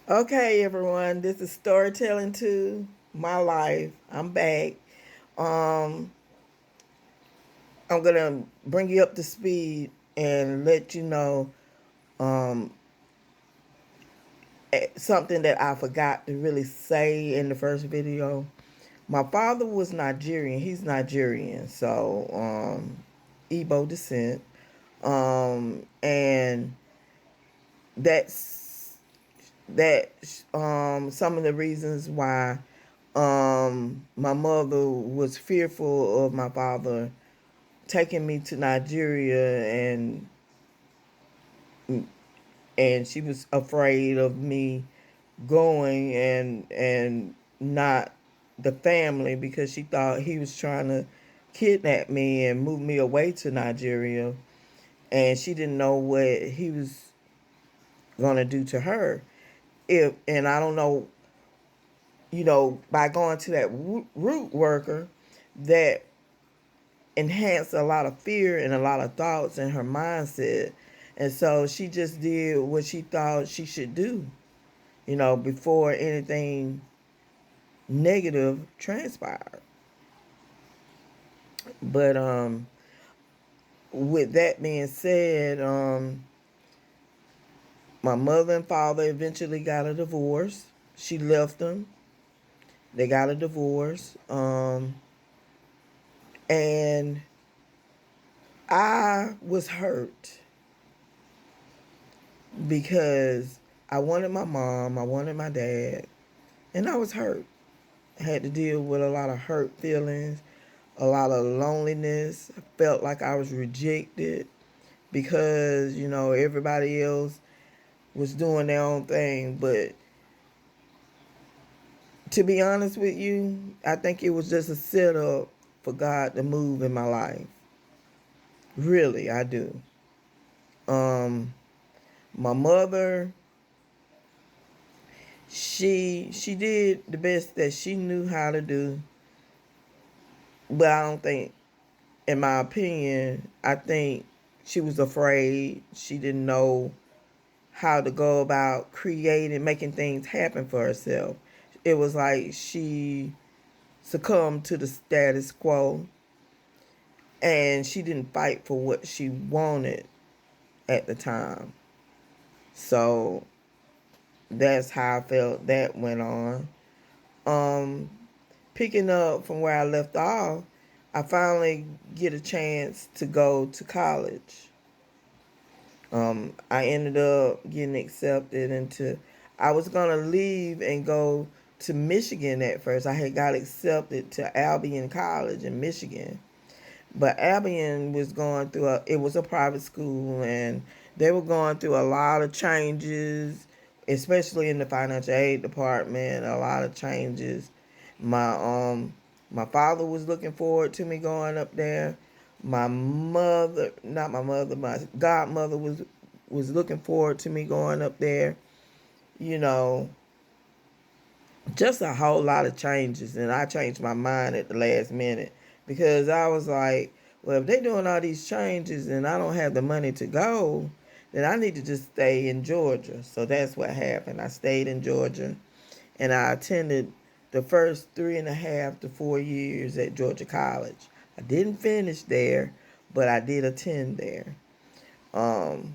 Okay, everyone, this is Storytelling to My Life. I'm back. Um, I'm gonna bring you up to speed and let you know um, something that I forgot to really say in the first video. My father was Nigerian. He's Nigerian, so Igbo descent, and that's some of the reasons why my mother was fearful of my father taking me to Nigeria, and she was afraid of me going and not the family, because she thought he was trying to kidnap me and move me away to Nigeria, and she didn't know what he was gonna do to her. If and I don't know, by going to that root worker, that enhanced a lot of fear and a lot of thoughts in her mindset. And so she just did what she thought she should do, before anything negative transpired. But with that being said, my mother and father eventually got a divorce. She left them. They got a divorce. And I was hurt because I wanted my mom, I wanted my dad, and I was hurt. I had to deal with a lot of hurt feelings, a lot of loneliness. I felt like I was rejected because, everybody else was doing their own thing. But to be honest with you, I think it was just a setup for God to move in my life. Really, I do. Um, my mother, she did the best that she knew how to do, but I don't think, in my opinion, I think she was afraid. She didn't know how to go about creating, making things happen for herself. It was like she succumbed to the status quo, and she didn't fight for what she wanted at the time. So that's how I felt that went on. Um, Picking up from where I left off, I finally get a chance to go to college. I ended up getting accepted into. I was gonna leave and go to Michigan at first. I had got accepted to Albion College in Michigan, but Albion was going through a. It was a private school, and they were going through a lot of changes, especially in the financial aid department. A lot of changes. My my father was looking forward to me going up there. My mother, not my mother, my godmother was looking forward to me going up there. You know, just a whole lot of changes, and I changed my mind at the last minute because I was like, well, if they're doing all these changes and I don't have the money to go, then I need to just stay in Georgia. So that's what happened. I stayed in Georgia, and I attended the first 3.5 to 4 years at Georgia College. I didn't finish there, but I did attend there. Um,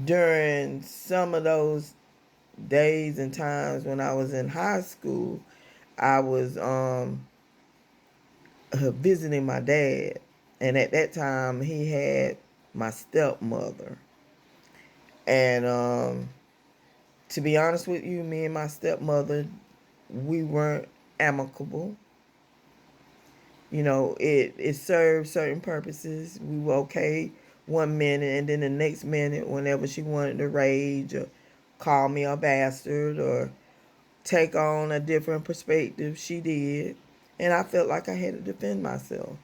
During some of those days and times when I was in high school, I was visiting my dad, and at that time he had my stepmother. And to be honest with you, me and my stepmother, we weren't amicable. It served certain purposes. We were okay one minute, and then the next minute, whenever she wanted to rage or call me a bastard or take on a different perspective, she did. And I felt like I had to defend myself.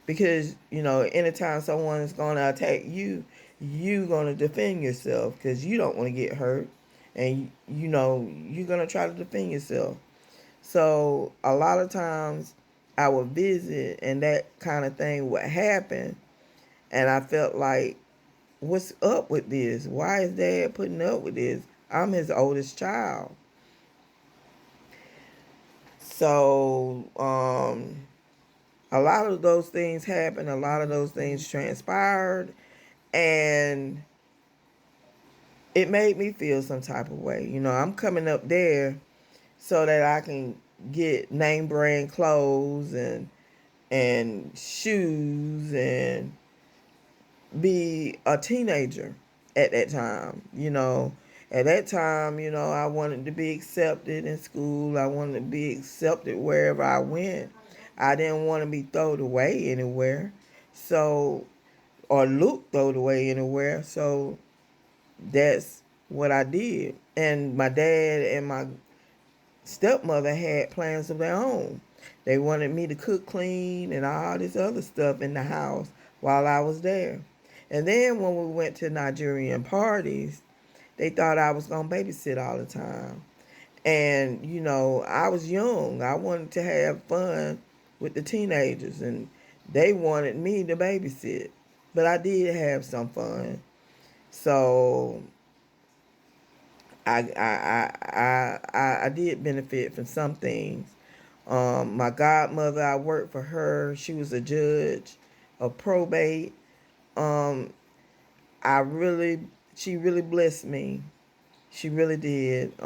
Because, anytime someone is going to attack you, you're going to defend yourself because you don't want to get hurt. And, you're going to try to defend yourself. So a lot of times I would visit and that kind of thing would happen. And I felt like, what's up with this? Why is dad putting up with this? I'm his oldest child. So, a lot of those things happened. A lot of those things transpired. And it made me feel some type of way. I'm coming up there so that I can get name brand clothes and shoes and be a teenager at that time. At that time, I wanted to be accepted in school. I wanted to be accepted wherever I went. I didn't want to be thrown away anywhere. So, or look thrown away anywhere. So that's what I did. And my dad and my stepmother had plans of their own. They wanted me to cook, clean, and all this other stuff in the house while I was there. And then when we went to Nigerian parties, they thought I was going to babysit all the time. And, I was young. I wanted to have fun with the teenagers, and they wanted me to babysit. But I did have some fun. So I did benefit from some things. My godmother, I worked for her. She was a judge of probate. Um, she really blessed me. She really did.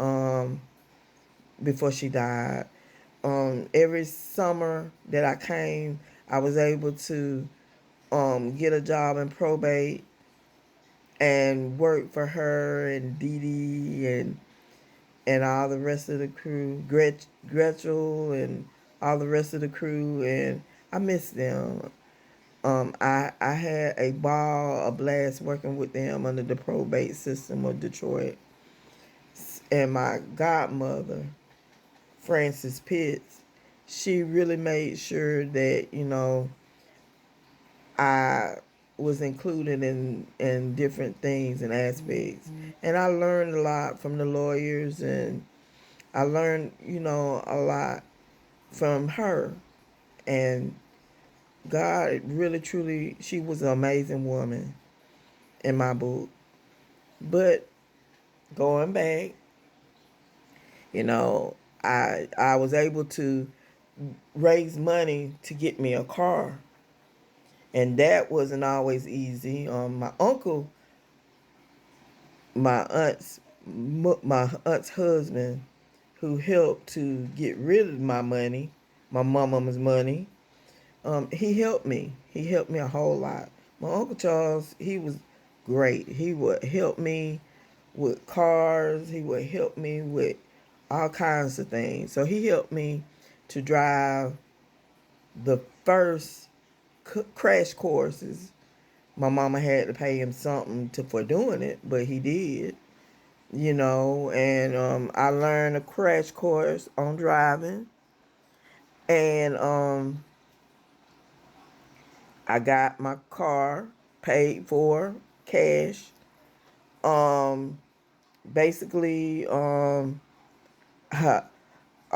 Before she died, every summer that I came, I was able to get a job in probate and work for her and Dee Dee and all the rest of the crew, Gretchel and all the rest of the crew, and I miss them. I had a ball, a blast working with them under the probate system of Detroit. And my godmother, Frances Pitts, she really made sure that, I was included in different things and aspects. And I learned a lot from the lawyers, and I learned, a lot from her. And God really, truly, she was an amazing woman in my book. But going back, you know, I was able to raise money to get me a car. And that wasn't always easy. My uncle, my aunt's my aunt's husband, who helped to get rid of my money, my mama's money. He helped me. He helped me a whole lot. My Uncle Charles, he was great. He would help me with cars. He would help me with all kinds of things. So he helped me to drive the first crash courses. My mama had to pay him something for doing it, but he did. And I learned a crash course on driving, and I got my car paid for cash. Um, Basically, a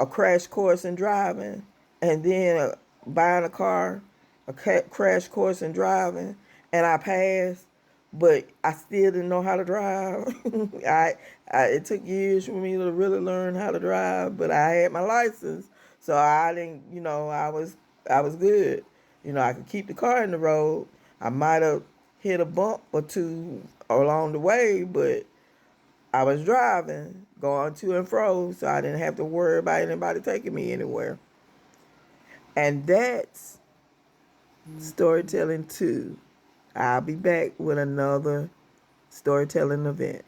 crash course in driving, and then buying a car, a crash course in driving, and I passed, but I still didn't know how to drive. It took years for me to really learn how to drive, but I had my license, so I didn't. I was good. I could keep the car in the road. I might have hit a bump or two along the way, but I was driving, going to and fro, so I didn't have to worry about anybody taking me anywhere. And that's storytelling 2. I'll be back with another storytelling event.